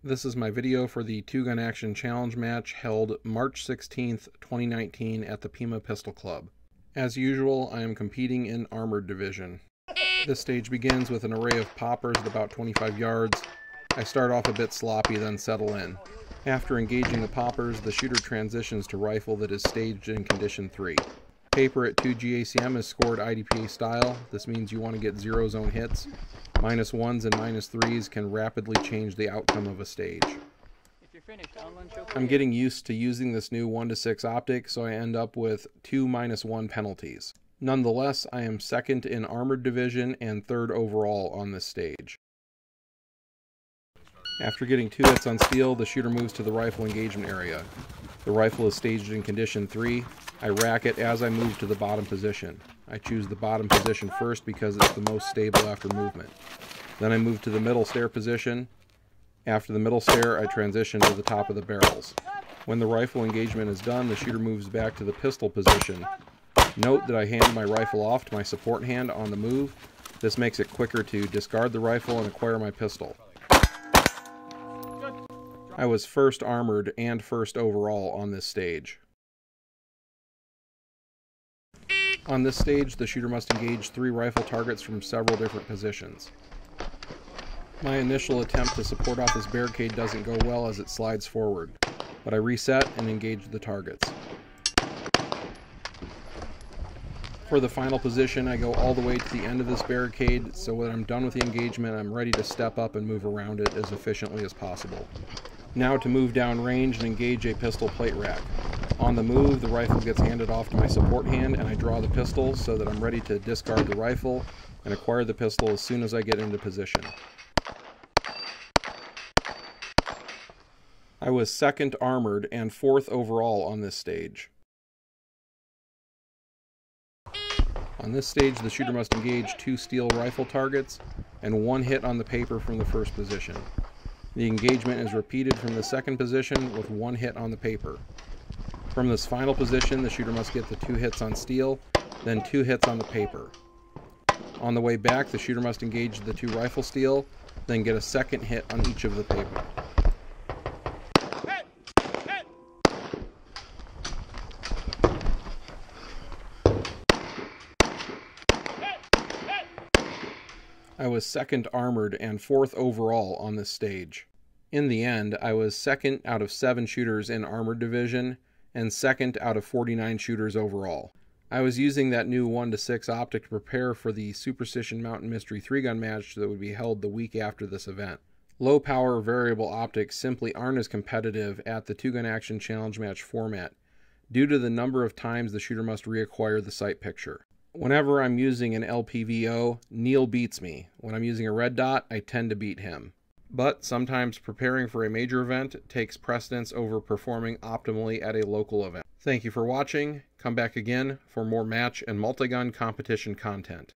This is my video for the 2-Gun Action Challenge match held March 16th, 2019 at the Pima Pistol Club. As usual, I am competing in Armored Division. This stage begins with an array of poppers at about 25 yards. I start off a bit sloppy, then settle in. After engaging the poppers, the shooter transitions to rifle that is staged in condition 3. Paper at 2 GACM is scored IDPA style. This means you want to get zero zone hits. -1s and -3s can rapidly change the outcome of a stage. I'm getting used to using this new 1-6 optic, so I end up with 2 -1 penalties. Nonetheless, I am second in Armored Division and third overall on this stage. After getting 2 hits on steel, the shooter moves to the rifle engagement area. The rifle is staged in condition 3. I rack it as I move to the bottom position. I choose the bottom position first because it's the most stable after movement. Then I move to the middle stair position. After the middle stair, I transition to the top of the barrels. When the rifle engagement is done, the shooter moves back to the pistol position. Note that I hand my rifle off to my support hand on the move. This makes it quicker to discard the rifle and acquire my pistol. I was first armored and first overall on this stage. On this stage, the shooter must engage 3 rifle targets from several different positions. My initial attempt to support off this barricade doesn't go well as it slides forward, but I reset and engage the targets. For the final position, I go all the way to the end of this barricade, so when I'm done with the engagement, I'm ready to step up and move around it as efficiently as possible. Now to move down range and engage a pistol plate rack. On the move, the rifle gets handed off to my support hand and I draw the pistol so that I'm ready to discard the rifle and acquire the pistol as soon as I get into position. I was second armored and fourth overall on this stage. On this stage, the shooter must engage 2 steel rifle targets and 1 hit on the paper from the first position. The engagement is repeated from the second position with 1 hit on the paper. From this final position, the shooter must get the 2 hits on steel, then 2 hits on the paper. On the way back, the shooter must engage the 2 rifle steel, then get a second hit on each of the paper. I was second armored and fourth overall on this stage. In the end, I was second out of 7 shooters in Armored Division and second out of 49 shooters overall. I was using that new 1-6 optic to prepare for the Superstition Mountain Mystery 3-gun match that would be held the week after this event. Low power variable optics simply aren't as competitive at the 2-Gun Action Challenge match format due to the number of times the shooter must reacquire the sight picture. Whenever I'm using an LPVO, Neil beats me. When I'm using a red dot, I tend to beat him. But sometimes preparing for a major event takes precedence over performing optimally at a local event. Thank you for watching. Come back again for more match and multi-gun competition content.